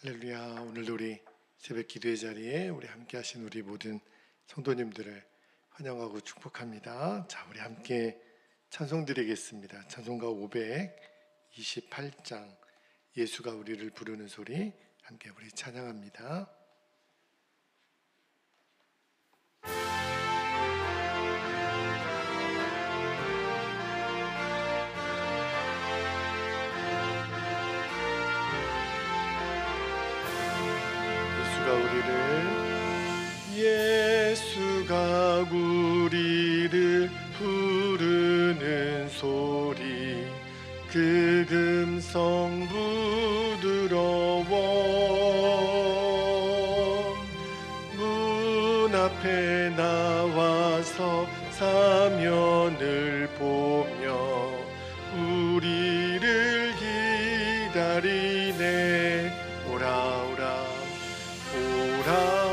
할렐루야. 오늘도 우리 새벽 기도의 자리에 우리 함께 하신 우리 모든 성도님들을 환영하고 축복합니다. 자, 우리 함께 찬송 드리겠습니다. 찬송가 528장 예수가 우리를 부르는 소리, 함께 우리 찬양합니다. 예수가 우리를 부르는 소리, 그 음성 부드러워. 문 앞에 나와서 사면을 보며 우리를 기다리네. 오라 오라 오라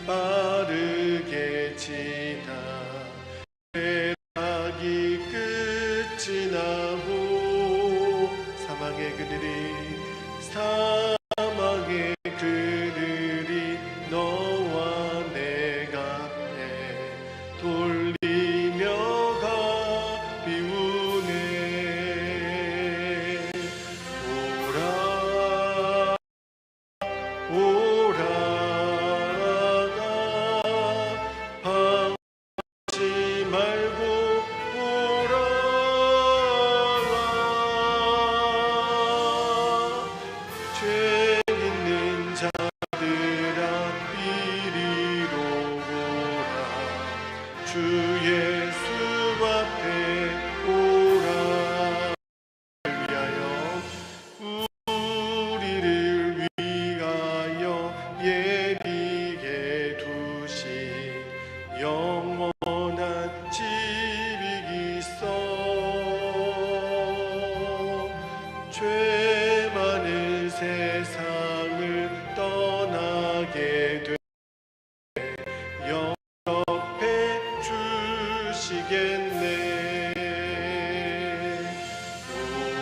빠르게 지나 쾌락이 끝이 나고 사망의 그늘이 너와 내 곁에 돌리며 비우네. 오라 세상을 떠나게 돼 영접해 주시겠네.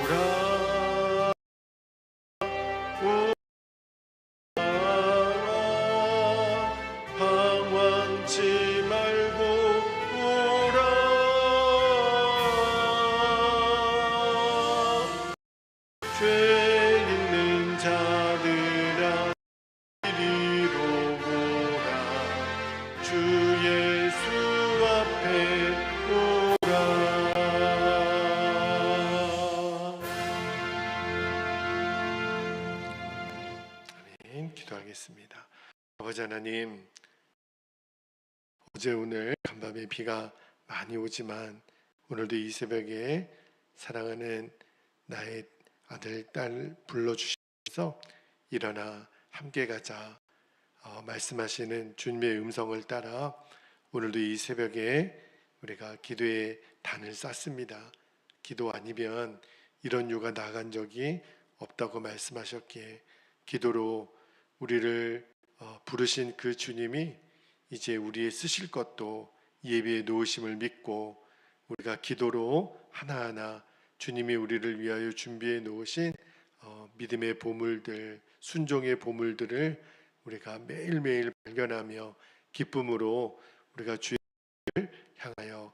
오라 방황치 말고 오라. 자들아 이리로 오라. 주 예수 앞에 오라. 아멘. 기도하겠습니다. 아버지 하나님, 어제 오늘 간밤에 비가 많이 오지만 오늘도 이 새벽에 사랑하는 나의 아들, 딸 불러주셔서 일어나 함께 가자 말씀하시는 주님의 음성을 따라 오늘도 이 새벽에 우리가 기도의 단을 쌓습니다. 기도 아니면 이런 유가 나간 적이 없다고 말씀하셨기에 기도로 우리를 부르신 그 주님이 이제 우리의 쓰실 것도 예비해 놓으심을 믿고 우리가 기도로 하나하나 주님이 우리를 위하여 준비해 놓으신 믿음의 보물들, 순종의 보물들을 우리가 매일매일 발견하며 기쁨으로 우리가 주를 향하여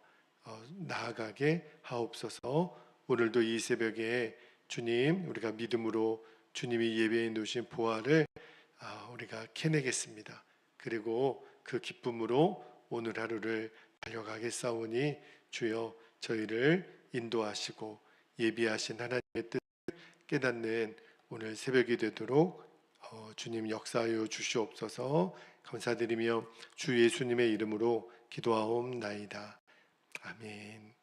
나아가게 하옵소서. 오늘도 이 새벽에 주님, 우리가 믿음으로 주님이 예배해 놓으신 보화를 우리가 캐내겠습니다. 그리고 그 기쁨으로 오늘 하루를 달려가겠사오니 주여 저희를 인도하시고 예비하신 하나님의 뜻을 깨닫는 오늘 새벽이 되도록 주님 역사하여 주시옵소서. 감사드리며 주 예수님의 이름으로 기도하옵나이다. 아멘.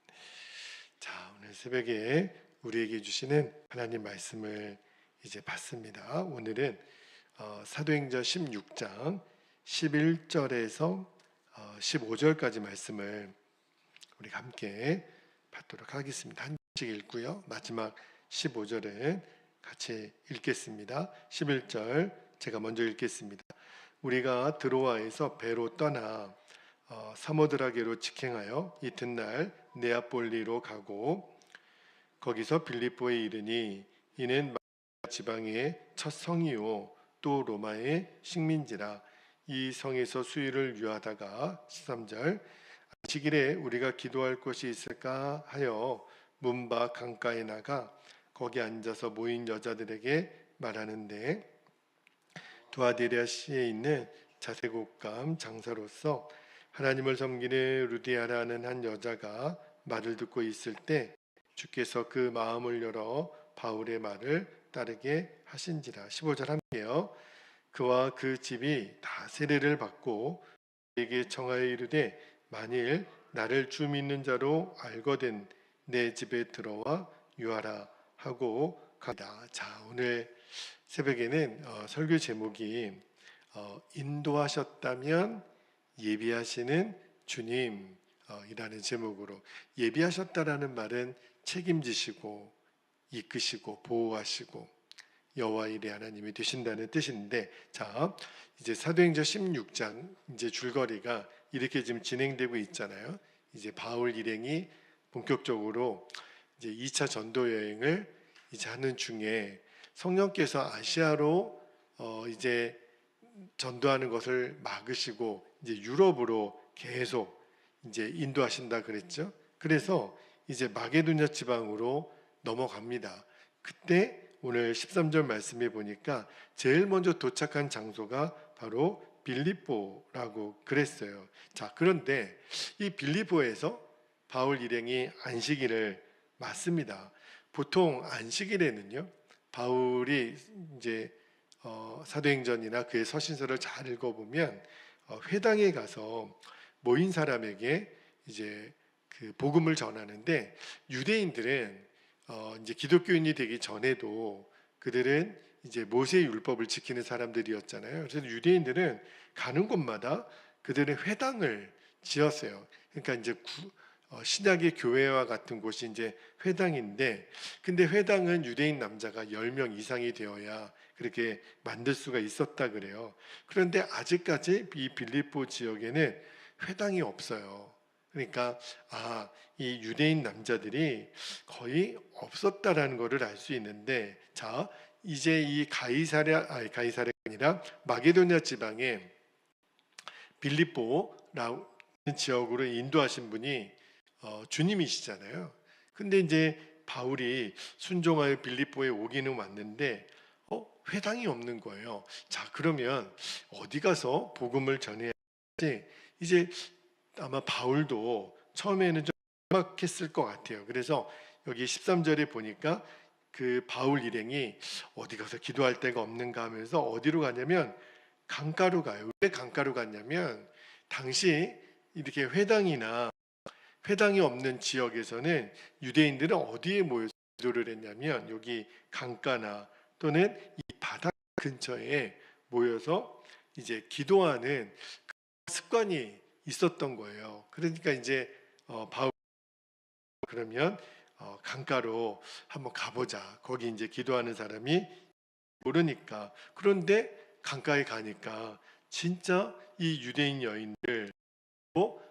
자, 오늘 새벽에 우리에게 주시는 하나님 말씀을 이제 봤습니다. 오늘은 사도행전 16장 11절에서 15절까지 말씀을 우리가 함께 받도록 하겠습니다. 한 절씩 읽고요. 마지막 15절은 같이 읽겠습니다. 11절 제가 먼저 읽겠습니다. 우리가 드로아에서 배로 떠나 사모드라게로 직행하여 이튿날 네아폴리로 가고 거기서 빌립보에 이르니 이는 지방의 첫 성이요 또 로마의 식민지라. 이 성에서 수일을 유하다가 13절 안식일에 우리가 기도할 곳이 있을까 하여 문 밖 강가에 나가 거기 앉아서 모인 여자들에게 말하는데 두아디라시에 있는 자색옷감 장사로서 하나님을 섬기는 루디아라는 한 여자가 말을 듣고 있을 때 주께서 그 마음을 열어 바울의 말을 따르게 하신지라. 15절 함께요. 그와 그 집이 다 세례를 받고 그에게 청하여 이르되 만일 나를 주 믿는 자로 알거든 내 집에 들어와 유하라 하고 가다. 자, 오늘 새벽에는 설교 제목이 인도하셨다면 예비하시는 주님이라는 제목으로, 예비하셨다라는 말은 책임지시고 이끄시고 보호하시고 여호와 일의 하나님이 되신다는 뜻인데, 자, 이제 사도행전 16장 이제 줄거리가 이렇게 지금 진행되고 있잖아요. 이제 바울 일행이 본격적으로 이제 2차 전도 여행을 이제 하는 중에 성령께서 아시아로 이제 전도하는 것을 막으시고 이제 유럽으로 계속 이제 인도하신다 그랬죠. 그래서 이제 마게도냐 지방으로 넘어갑니다. 그때 오늘 13절 말씀에 보니까 제일 먼저 도착한 장소가 바로 빌립보라고 그랬어요. 자, 그런데 이 빌립보에서 바울 일행이 안식일을 맞습니다. 보통 안식일에는요, 바울이 이제 사도행전이나 그의 서신서를 잘 읽어보면 회당에 가서 모인 사람에게 이제 그 복음을 전하는데, 유대인들은 이제 기독교인이 되기 전에도 그들은 이제 모세 율법을 지키는 사람들이었잖아요. 그래서 유대인들은 가는 곳마다 그들은 회당을 지었어요. 그러니까 이제 신약의 교회와 같은 곳이 이제 회당인데, 근데 회당은 유대인 남자가 10명 이상이 되어야 그렇게 만들 수가 있었다 그래요. 그런데 아직까지 이 빌립보 지역에는 회당이 없어요. 그러니까 이 유대인 남자들이 거의 없었다라는 것을 알 수 있는데, 자, 이제 이 가이사랴가 아니라 마게도냐 지방에 빌립보라는 지역으로 인도하신 분이 주님이시잖아요. 근데 이제 바울이 순종하여 빌립보에 오기는 왔는데 회당이 없는 거예요. 자, 그러면 어디 가서 복음을 전해야 할지 이제 아마 바울도 처음에는 좀 막했을 것 같아요. 그래서 여기 13절에 보니까 그 바울 일행이 어디 가서 기도할 데가 없는가 하면서 어디로 가냐면 강가로 가요. 왜 강가로 갔냐면 당시 이렇게 회당이 없는 지역에서는 유대인들은 어디에 모여서 기도를 했냐면 여기 강가나 또는 이 바다 근처에 모여서 이제 기도하는 습관이 있었던 거예요. 그러니까 이제 바울 그러면 강가로 한번 가보자. 거기 이제 기도하는 사람이 모르니까. 그런데 강가에 가니까 진짜 이 유대인 여인들,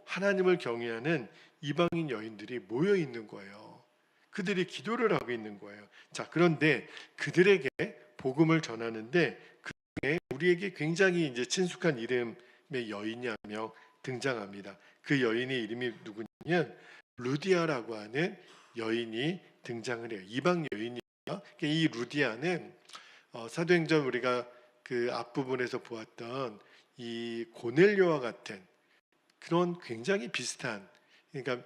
하나님을 경외하는 이방인 여인들이 모여 있는 거예요. 그들이 기도를 하고 있는 거예요. 자, 그런데 그들에게 복음을 전하는데 그중에 우리에게 굉장히 이제 친숙한 이름의 여인이 한 명 등장합니다. 그 여인의 이름이 누구냐면 루디아라고 하는 여인이 등장을 해요. 이방 여인이에요. 그러니까 이 루디아는 사도행전 우리가 그 앞부분에서 보았던 이 고넬료와 같은 그런 굉장히 비슷한, 그러니까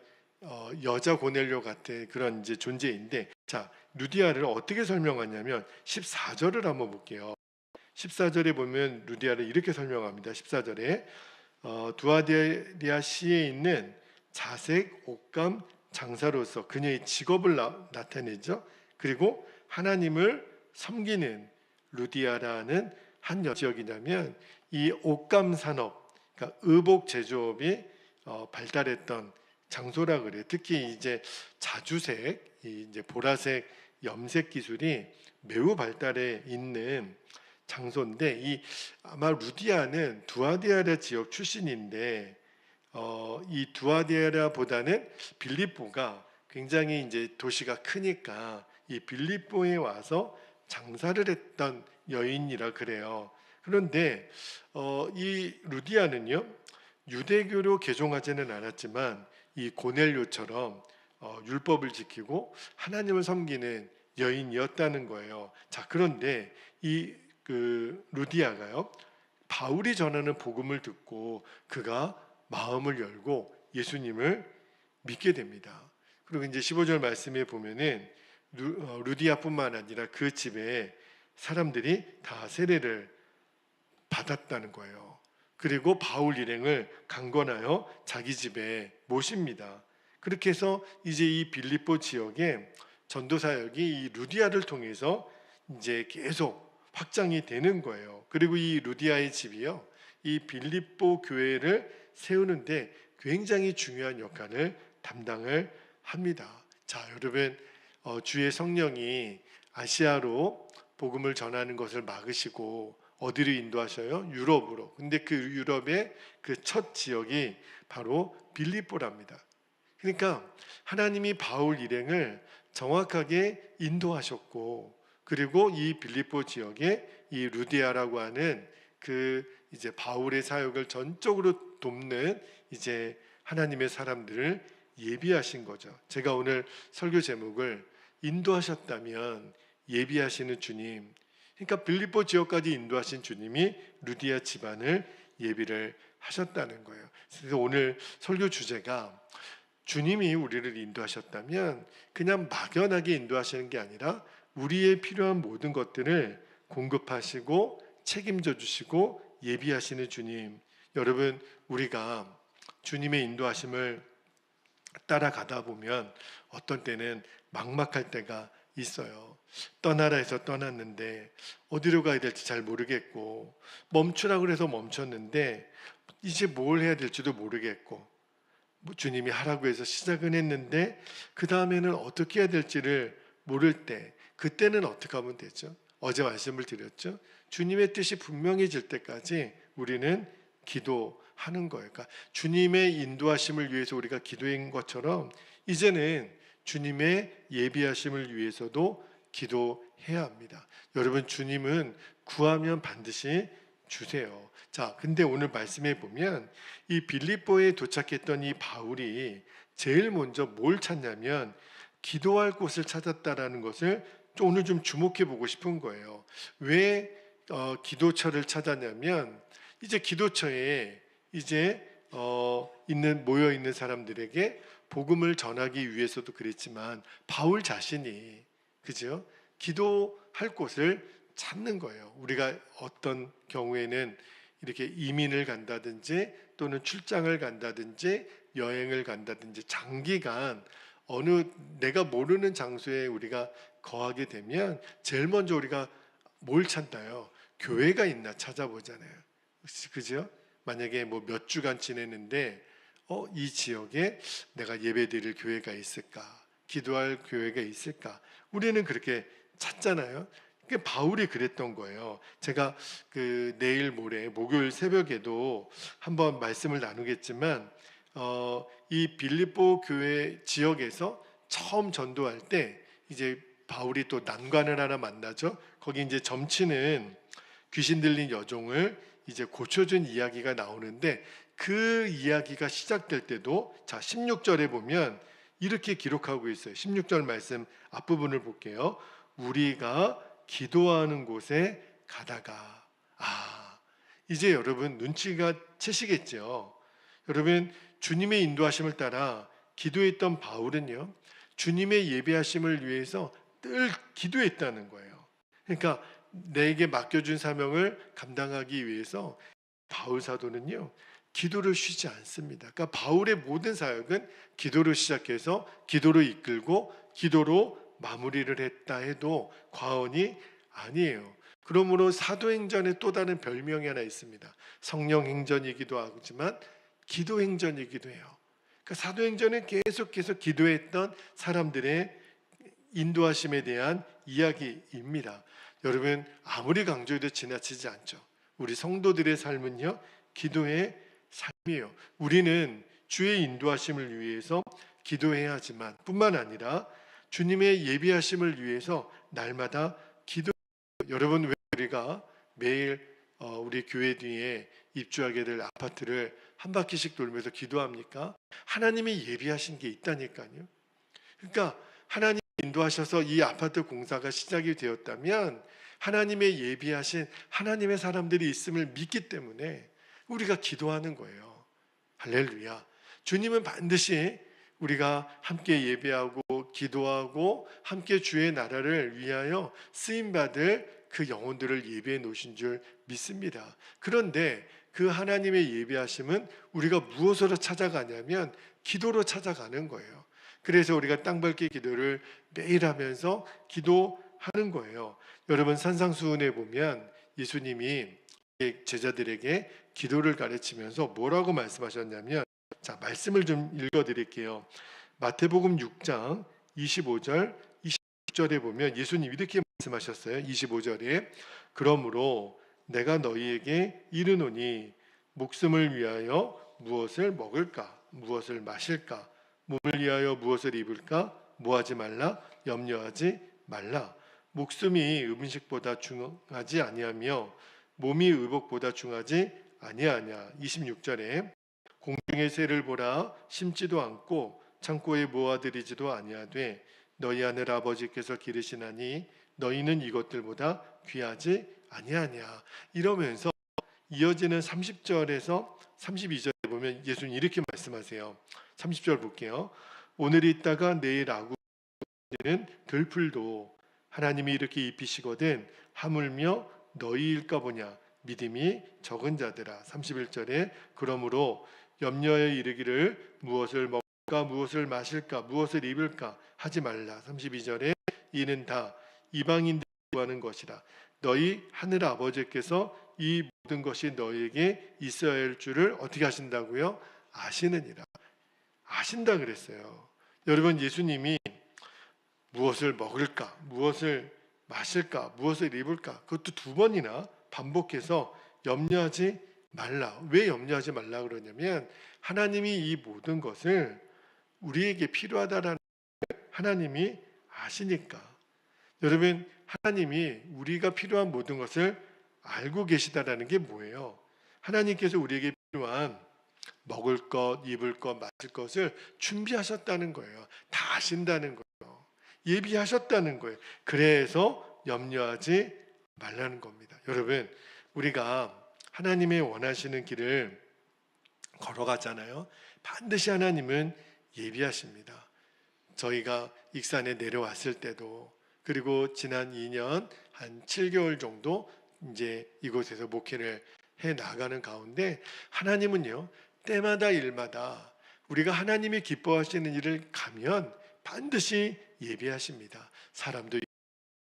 여자 고넬료 같은 그런 이제 존재인데, 자, 루디아를 어떻게 설명하냐면 14절을 한번 볼게요. 14절에 보면 루디아를 이렇게 설명합니다. 14절에 두아디아 시에 있는 자색 옷감 장사로서 그녀의 직업을 나타내죠. 그리고 하나님을 섬기는 루디아라는 한 지역이냐면 이 옷감 산업, 그러니까 의복 제조업이 발달했던 장소라 그래요. 특히 이제 자주색, 이제 보라색 염색 기술이 매우 발달해 있는 장소인데, 이 아마 루디아는 두아디아라 지역 출신인데 이 두아디아라보다는 빌립보가 굉장히 이제 도시가 크니까 이 빌립보에 와서 장사를 했던 여인이라 그래요. 그런데 이 루디아는요, 유대교로 개종하지는 않았지만 이 고넬료처럼 율법을 지키고 하나님을 섬기는 여인이었다는 거예요. 자, 그런데 이 루디아가요, 바울이 전하는 복음을 듣고 그가 마음을 열고 예수님을 믿게 됩니다. 그리고 이제 15절 말씀에 보면은 루디아뿐만 아니라 그 집에 사람들이 다 세례를 받았다는 거예요. 그리고 바울 일행을 강권하여 자기 집에 모십니다. 그렇게 해서 이제 이 빌립보 지역에 전도 사역이 이 루디아를 통해서 이제 계속 확장이 되는 거예요. 그리고 이 루디아의 집이요, 이 빌립보 교회를 세우는데 굉장히 중요한 역할을 담당을 합니다. 자, 여러분, 주의 성령이 아시아로 복음을 전하는 것을 막으시고 어디로 인도하셔요? 유럽으로. 근데 그 유럽의 그 첫 지역이 바로 빌립보랍니다. 그러니까 하나님이 바울 일행을 정확하게 인도하셨고, 그리고 이 빌립보 지역에 이 루디아라고 하는 그 이제 바울의 사역을 전적으로 돕는 이제 하나님의 사람들을 예비하신 거죠. 제가 오늘 설교 제목을 인도하셨다면 예비하시는 주님, 그러니까 빌립보 지역까지 인도하신 주님이 루디아 집안을 예비를 하셨다는 거예요. 그래서 오늘 설교 주제가 주님이 우리를 인도하셨다면 그냥 막연하게 인도하시는 게 아니라 우리의 필요한 모든 것들을 공급하시고 책임져 주시고 예비하시는 주님. 여러분, 우리가 주님의 인도하심을 따라가다 보면 어떤 때는 막막할 때가 있어요. 떠나라 해서 떠났는데 어디로 가야 될지 잘 모르겠고, 멈추라 그래서 멈췄는데 이제 뭘 해야 될지도 모르겠고, 주님이 하라고 해서 시작은 했는데 그 다음에는 어떻게 해야 될지를 모를 때, 그때는 어떻게 하면 되죠? 어제 말씀을 드렸죠. 주님의 뜻이 분명해질 때까지 우리는 기도하는 거예요. 그러니까 주님의 인도하심을 위해서 우리가 기도한 것처럼 이제는 주님의 예비하심을 위해서도 기도해야 합니다. 여러분, 주님은 구하면 반드시 주세요. 자, 근데 오늘 말씀해 보면 이 빌립보에 도착했던 이 바울이 제일 먼저 뭘 찾냐면 기도할 곳을 찾았다라는 것을 오늘 좀 주목해 보고 싶은 거예요. 왜 기도처를 찾았냐면 이제 기도처에 이제 모여 있는 사람들에게 복음을 전하기 위해서도 그랬지만 바울 자신이, 그죠? 기도할 곳을 찾는 거예요. 우리가 어떤 경우에는 이렇게 이민을 간다든지 또는 출장을 간다든지 여행을 간다든지 장기간 어느 내가 모르는 장소에 우리가 거하게 되면 제일 먼저 우리가 뭘 찾나요? 교회가 있나 찾아보잖아요. 그죠? 만약에 뭐 몇 주간 지내는데 이 지역에 내가 예배드릴 교회가 있을까? 기도할 교회가 있을까? 우리는 그렇게 찾잖아요. 바울이 그랬던 거예요. 제가 내일 모레 목요일 새벽에도 한번 말씀을 나누겠지만 이 빌립보 교회 지역에서 처음 전도할 때 이제 바울이 또 난관을 하나 만나죠. 거기 이제 점치는 귀신 들린 여종을 이제 고쳐준 이야기가 나오는데 그 이야기가 시작될 때도 자 16절에 보면 이렇게 기록하고 있어요. 16절 말씀 앞부분을 볼게요. 우리가 기도하는 곳에 가다가 이제 여러분 눈치가 채시겠죠. 여러분 주님의 인도하심을 따라 기도했던 바울은요. 주님의 예배하심을 위해서 늘 기도했다는 거예요. 그러니까 내게 맡겨준 사명을 감당하기 위해서 바울 사도는요. 기도를 쉬지 않습니다. 그러니까 바울의 모든 사역은 기도로 시작해서 기도로 이끌고 기도로 마무리를 했다 해도 과언이 아니에요. 그러므로 사도행전에 또 다른 별명이 하나 있습니다. 성령행전이기도 하지만 기도행전이기도 해요. 그러니까 사도행전은 계속해서 기도했던 사람들의 인도하심에 대한 이야기입니다. 여러분 아무리 강조해도 지나치지 않죠. 우리 성도들의 삶은요 기도의 삶이에요. 우리는 주의 인도하심을 위해서 기도해야 하지만 뿐만 아니라 주님의 예비하심을 위해서 날마다 기도. 여러분 왜 우리가 매일 우리 교회 뒤에 입주하게 될 아파트를 한 바퀴씩 돌면서 기도합니까? 하나님이 예비하신 게 있다니까요. 그러니까 하나님 인도하셔서 이 아파트 공사가 시작이 되었다면 하나님의 예비하신 하나님의 사람들이 있음을 믿기 때문에 우리가 기도하는 거예요. 할렐루야. 주님은 반드시 우리가 함께 예배하고 기도하고 함께 주의 나라를 위하여 쓰임받을 그 영혼들을 예비해 놓으신 줄 믿습니다. 그런데 그 하나님의 예비하심은 우리가 무엇으로 찾아가냐면 기도로 찾아가는 거예요. 그래서 우리가 땅밟기 기도를 매일 하면서 기도하는 거예요. 여러분 산상수훈에 보면 예수님이 제자들에게 기도를 가르치면서 뭐라고 말씀하셨냐면 자 말씀을 좀 읽어드릴게요. 마태복음 6장 25절 26절에 보면 예수님 이렇게 말씀하셨어요. 25절에 그러므로 내가 너희에게 이르노니 목숨을 위하여 무엇을 먹을까 무엇을 마실까 몸을 위하여 무엇을 입을까 뭐하지 말라 염려하지 말라. 목숨이 음식보다 중하지 아니하며 몸이 의복보다 중하지 아니하냐. 26절에 공중의 새를 보라 심지도 않고 창고에 모아들이지도 아니하되 너희 하늘 아버지께서 기르시나니 너희는 이것들보다 귀하지 아니하냐. 이러면서 이어지는 30절에서 32절에 보면 예수님 이렇게 말씀하세요. 30절 볼게요. 오늘 있다가 내일 아구는 들풀도 하나님이 이렇게 입히시거든 하물며 너희일까 보냐 믿음이 적은 자들아. 31절에 그러므로 염려에 이르기를 무엇을 먹을까 무엇을 마실까 무엇을 입을까 하지 말라. 32절에 이는 다 이방인들이 구하는 것이라. 너희 하늘 아버지께서 이 모든 것이 너희에게 있어야 할 줄을 어떻게 하신다고요? 아시느니라. 아신다 그랬어요. 여러분 예수님이 무엇을 먹을까 무엇을 마실까 무엇을 입을까 그것도 두 번이나 반복해서 염려하지 말라. 왜 염려하지 말라 그러냐면 하나님이 이 모든 것을 우리에게 필요하다라는 하나님이 아시니까. 여러분 하나님이 우리가 필요한 모든 것을 알고 계시다라는 게 뭐예요? 하나님께서 우리에게 필요한 먹을 것, 입을 것, 마실 것을 준비하셨다는 거예요. 다 아신다는 거예요. 예비하셨다는 거예요. 그래서 염려하지 말라는 겁니다. 여러분 우리가 하나님의 원하시는 길을 걸어가잖아요. 반드시 하나님은 예비하십니다. 저희가 익산에 내려왔을 때도 그리고 지난 2년 한 7개월 정도 이제 이곳에서 목회를 해 나가는 가운데 하나님은요 때마다 일마다 우리가 하나님이 기뻐하시는 일을 가면 반드시 예비하십니다. 사람도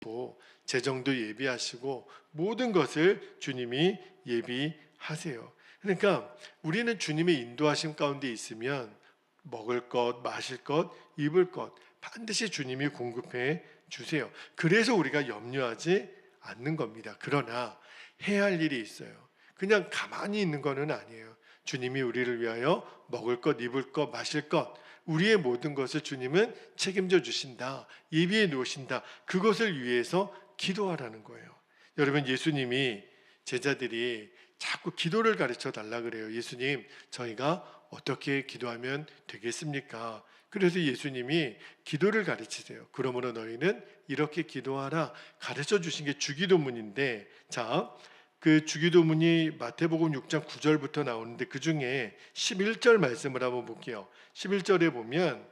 예비하시고 재정도 예비하시고 모든 것을 주님이 예비하세요. 그러니까 우리는 주님의 인도하심 가운데 있으면 먹을 것, 마실 것, 입을 것 반드시 주님이 공급해 주세요. 그래서 우리가 염려하지 않는 겁니다. 그러나 해야 할 일이 있어요. 그냥 가만히 있는 거는 아니에요. 주님이 우리를 위하여 먹을 것, 입을 것, 마실 것, 우리의 모든 것을 주님은 책임져 주신다. 예비해 놓으신다. 그것을 위해서 기도하라는 거예요. 여러분, 예수님이 제자들이 자꾸 기도를 가르쳐 달라 그래요. 예수님, 저희가 어떻게 기도하면 되겠습니까? 그래서 예수님이 기도를 가르치세요. 그러므로 너희는 이렇게 기도하라 가르쳐 주신 게 주기도문인데, 자, 그 주기도문이 마태복음 6장 9절부터 나오는데 그 중에 11절 말씀을 한번 볼게요. 11절에 보면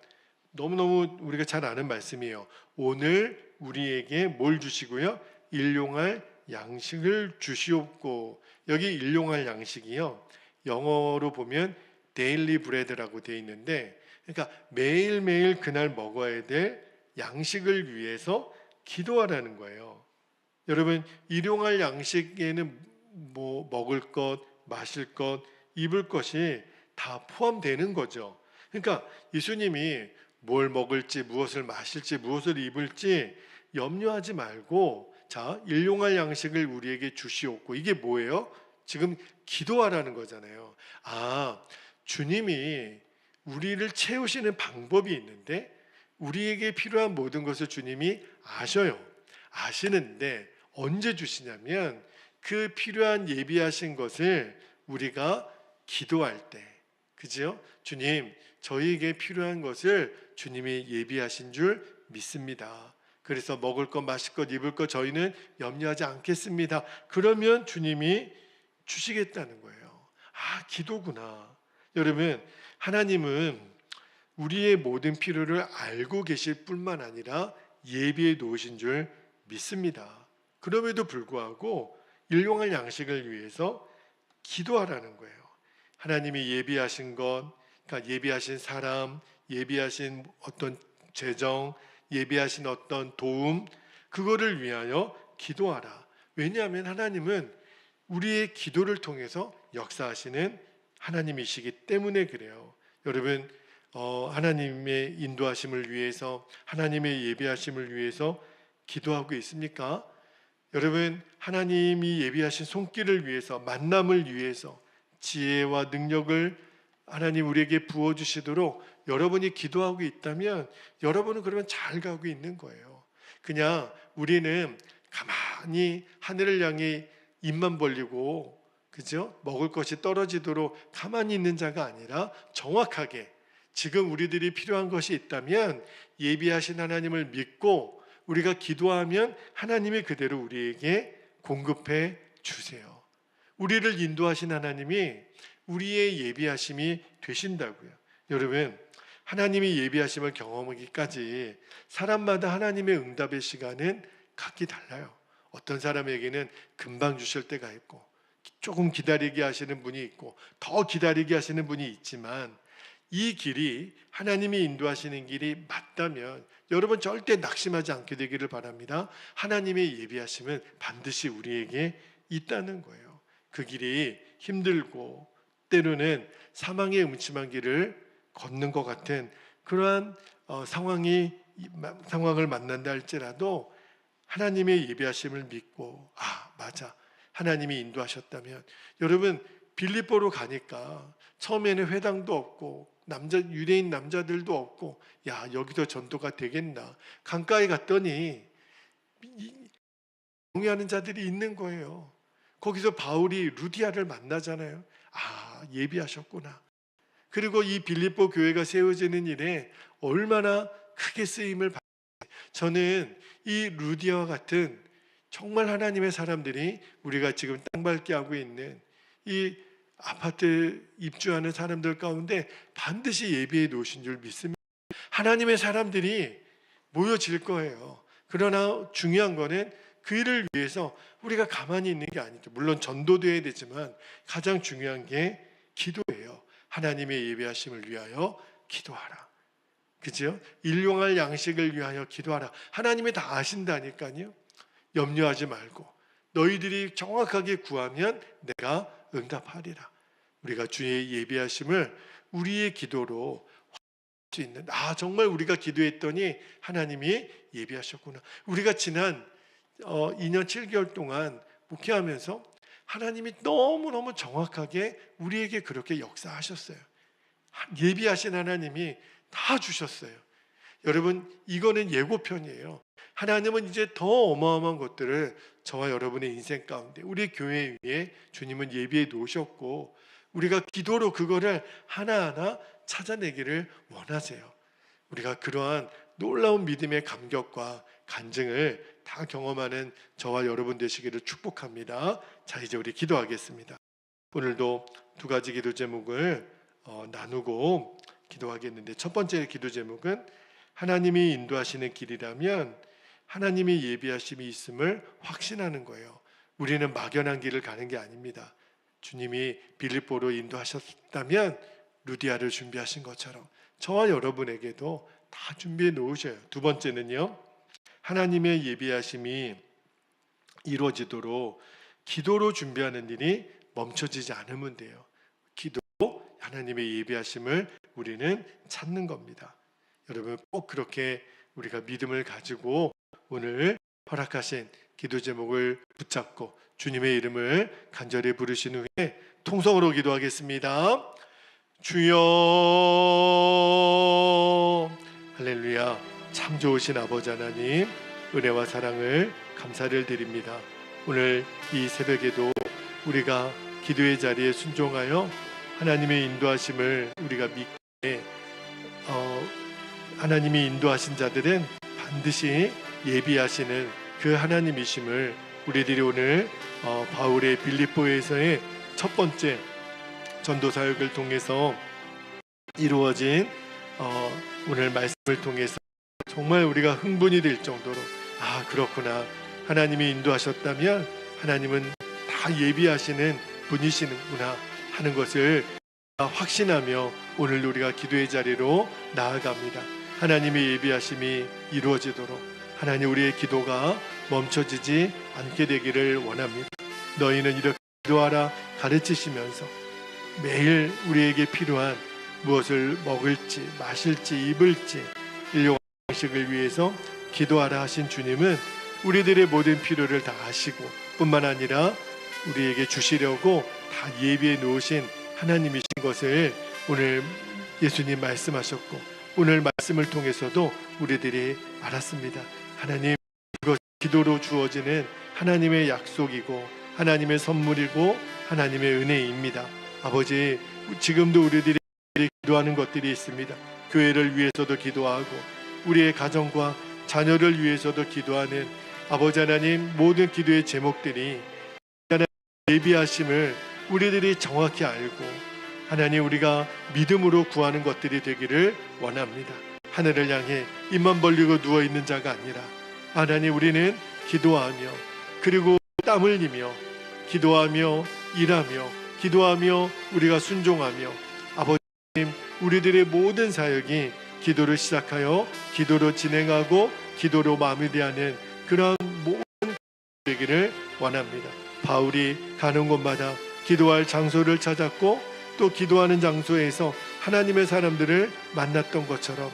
너무너무 우리가 잘 아는 말씀이에요. 오늘 우리에게 뭘 주시고요? 일용할 양식을 주시옵고. 여기 일용할 양식이요, 영어로 보면 데일리 브레드라고 되어 있는데, 그러니까 매일매일 그날 먹어야 될 양식을 위해서 기도하라는 거예요. 여러분, 일용할 양식에는 뭐 먹을 것, 마실 것, 입을 것이 다 포함되는 거죠. 그러니까 예수님이 뭘 먹을지, 무엇을 마실지, 무엇을 입을지 염려하지 말고, 자, 일용할 양식을 우리에게 주시옵고. 이게 뭐예요? 지금 기도하라는 거잖아요. 아, 주님이 우리를 채우시는 방법이 있는데 우리에게 필요한 모든 것을 주님이 아셔요. 아시는데 언제 주시냐면 그 필요한 예비하신 것을 우리가 기도할 때, 그죠? 주님, 저희에게 필요한 것을 주님이 예비하신 줄 믿습니다. 그래서 먹을 것, 마실 것, 입을 것 저희는 염려하지 않겠습니다. 그러면 주님이 주시겠다는 거예요. 아, 기도구나. 여러분, 하나님은 우리의 모든 필요를 알고 계실 뿐만 아니라 예비해 놓으신 줄 믿습니다. 그럼에도 불구하고 일용할 양식을 위해서 기도하라는 거예요. 하나님이 예비하신 것, 그러니까 예비하신 사람, 예비하신 어떤 재정, 예비하신 어떤 도움, 그거를 위하여 기도하라. 왜냐하면 하나님은 우리의 기도를 통해서 역사하시는 하나님이시기 때문에 그래요. 여러분, 하나님의 인도하심을 위해서, 하나님의 예비하심을 위해서 기도하고 있습니까? 여러분, 하나님이 예비하신 손길을 위해서, 만남을 위해서 지혜와 능력을 하나님 우리에게 부어주시도록 여러분이 기도하고 있다면 여러분은 그러면 잘 가고 있는 거예요. 그냥 우리는 가만히 하늘을 향해 입만 벌리고, 그죠? 먹을 것이 떨어지도록 가만히 있는 자가 아니라 정확하게 지금 우리들이 필요한 것이 있다면 예비하신 하나님을 믿고 우리가 기도하면 하나님이 그대로 우리에게 공급해 주세요. 우리를 인도하신 하나님이 우리의 예비하심이 되신다고요. 여러분, 하나님이 예비하심을 경험하기까지 사람마다 하나님의 응답의 시간은 각기 달라요. 어떤 사람에게는 금방 주실 때가 있고, 조금 기다리게 하시는 분이 있고, 더 기다리게 하시는 분이 있지만, 이 길이 하나님이 인도하시는 길이 맞다면 여러분 절대 낙심하지 않게 되기를 바랍니다. 하나님의 예비하심은 반드시 우리에게 있다는 거예요. 그 길이 힘들고 때로는 사망의 음침한 길을 걷는 것 같은 그러한 상황을 만난다 할지라도 하나님의 예비하심을 믿고, 아, 맞아, 하나님이 인도하셨다면. 여러분, 빌립보로 가니까 처음에는 회당도 없고 유대인 남자들도 없고, 야, 여기서 전도가 되겠나. 강가에 갔더니 동의하는 자들이 있는 거예요. 거기서 바울이 루디아를 만나잖아요. 아, 예비하셨구나. 그리고 이 빌립보 교회가 세워지는 일에 얼마나 크게 쓰임을 받. 저는 이 루디아와 같은 정말 하나님의 사람들이, 우리가 지금 땅밟기 하고 있는 이 아파트 입주하는 사람들 가운데 반드시 예비해 놓으신 줄 믿습니다. 하나님의 사람들이 모여질 거예요. 그러나 중요한 거는 그 일을 위해서 우리가 가만히 있는 게 아니죠. 물론 전도도 해야 되지만 가장 중요한 게 기도예요. 하나님의 예비하심을 위하여 기도하라. 그죠? 일용할 양식을 위하여 기도하라. 하나님이 다 아신다니까요. 염려하지 말고 너희들이 정확하게 구하면 내가 응답하리라. 우리가 주의 예비하심을 우리의 기도로 할 수 있는, 아, 정말 우리가 기도했더니 하나님이 예비하셨구나. 우리가 지난 2년 7개월 동안 목회하면서 하나님이 너무너무 정확하게 우리에게 그렇게 역사하셨어요. 예비하신 하나님이 다 주셨어요. 여러분, 이거는 예고편이에요. 하나님은 이제 더 어마어마한 것들을 저와 여러분의 인생 가운데, 우리 교회 위에 주님은 예비해 놓으셨고, 우리가 기도로 그거를 하나하나 찾아내기를 원하세요. 우리가 그러한 놀라운 믿음의 감격과 간증을 다 경험하는 저와 여러분 되시기를 축복합니다. 자, 이제 우리 기도하겠습니다. 오늘도 두 가지 기도 제목을 나누고 기도하겠는데, 첫 번째 기도 제목은 하나님이 인도하시는 길이라면 하나님이 예비하심이 있음을 확신하는 거예요. 우리는 막연한 길을 가는 게 아닙니다. 주님이 빌립보로 인도하셨다면 루디아를 준비하신 것처럼 저와 여러분에게도 다 준비해 놓으셔요. 두 번째는요, 하나님의 예비하심이 이루어지도록 기도로 준비하는 일이 멈춰지지 않으면 돼요. 기도로 하나님의 예비하심을 우리는 찾는 겁니다. 여러분, 꼭 그렇게 우리가 믿음을 가지고 오늘 허락하신 기도 제목을 붙잡고 주님의 이름을 간절히 부르신 후에 통성으로 기도하겠습니다. 주여, 할렐루야. 참 좋으신 아버지 하나님, 은혜와 사랑을 감사를 드립니다. 오늘 이 새벽에도 우리가 기도의 자리에 순종하여 하나님의 인도하심을 우리가 믿기에 하나님이 인도하신 자들은 반드시 예비하시는 그 하나님이심을 우리들이 오늘 바울의 빌립보에서의 첫 번째 전도 사역을 통해서 이루어진 오늘 말씀을 통해서 정말 우리가 흥분이 될 정도로, 아, 그렇구나, 하나님이 인도하셨다면 하나님은 다 예비하시는 분이시는구나 하는 것을 확신하며 오늘 우리가 기도의 자리로 나아갑니다. 하나님의 예비하심이 이루어지도록 하나님, 우리의 기도가 멈춰지지 않게 되기를 원합니다. 너희는 이렇게 기도하라 가르치시면서 매일 우리에게 필요한 무엇을 먹을지 마실지 입을지 일용할 양식을 위해서 기도하라 하신 주님은 우리들의 모든 필요를 다 아시고 뿐만 아니라 우리에게 주시려고 다 예비해 놓으신 하나님이신 것을 오늘 예수님 말씀하셨고, 오늘 말씀을 통해서도 우리들이 알았습니다. 하나님, 그것 기도로 주어지는 하나님의 약속이고 하나님의 선물이고 하나님의 은혜입니다. 아버지, 지금도 우리들이 기도하는 것들이 있습니다. 교회를 위해서도 기도하고 우리의 가정과 자녀를 위해서도 기도하는 아버지 하나님, 모든 기도의 제목들이 하나님 예비하심을 우리들이 정확히 알고 하나님, 우리가 믿음으로 구하는 것들이 되기를 원합니다. 하늘을 향해 입만 벌리고 누워있는 자가 아니라 하나님, 우리는 기도하며 그리고 땀 흘리며 기도하며 일하며 기도하며 우리가 순종하며 아버지님, 우리들의 모든 사역이 기도를 시작하여 기도로 진행하고 기도로 마무리하는 그런 모든 되기를 원합니다. 바울이 가는 곳마다 기도할 장소를 찾았고 또 기도하는 장소에서 하나님의 사람들을 만났던 것처럼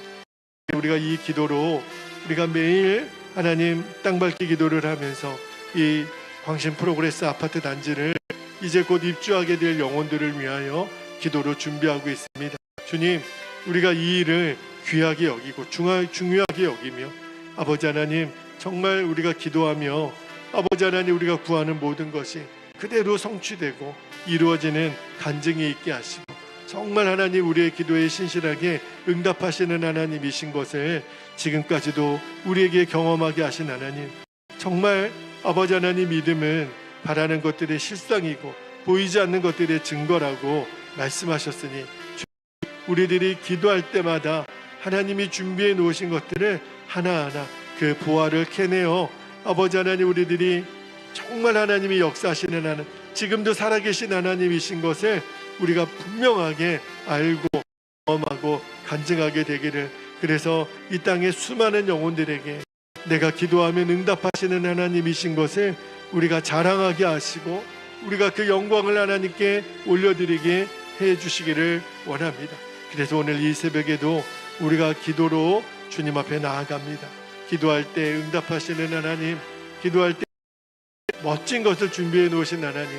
우리가 이 기도로 우리가 매일 하나님 땅밟기 기도를 하면서 이 광신 프로그레스 아파트 단지를 이제 곧 입주하게 될 영혼들을 위하여 기도로 준비하고 있습니다. 주님, 우리가 이 일을 귀하게 여기고 중요하게 여기며 아버지 하나님, 정말 우리가 기도하며 아버지 하나님, 우리가 구하는 모든 것이 그대로 성취되고 이루어지는 간증이 있게 하시고 정말 하나님, 우리의 기도에 신실하게 응답하시는 하나님이신 것을 지금까지도 우리에게 경험하게 하신 하나님, 정말 아버지 하나님, 믿음은 바라는 것들의 실상이고 보이지 않는 것들의 증거라고 말씀하셨으니 우리들이 기도할 때마다 하나님이 준비해 놓으신 것들을 하나하나 그 보화를 캐내어 아버지 하나님, 우리들이 정말 하나님이 역사하시는 하나님, 지금도 살아계신 하나님이신 것을 우리가 분명하게 알고 경험하고 간증하게 되기를, 그래서 이 땅의 수많은 영혼들에게 내가 기도하면 응답하시는 하나님이신 것을 우리가 자랑하게 하시고 우리가 그 영광을 하나님께 올려드리게 해주시기를 원합니다. 그래서 오늘 이 새벽에도 우리가 기도로 주님 앞에 나아갑니다. 기도할 때 응답하시는 하나님, 기도할 때 멋진 것을 준비해 놓으신 하나님,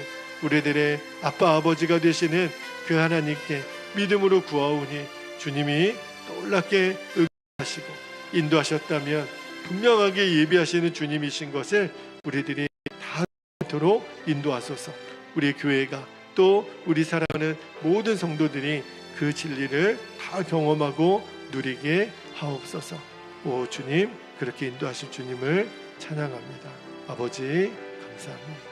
우리들의 아빠 아버지가 되시는 그 하나님께 믿음으로 구하오니 주님이 놀랍게 응하시고 인도하셨다면 분명하게 예비하시는 주님이신 것을 우리들이 다 알도록 인도하소서. 우리 교회가 또 우리 사랑하는 모든 성도들이 그 진리를 다 경험하고 누리게 하옵소서. 오 주님, 그렇게 인도하신 주님을 찬양합니다. 아버지 감사합니다.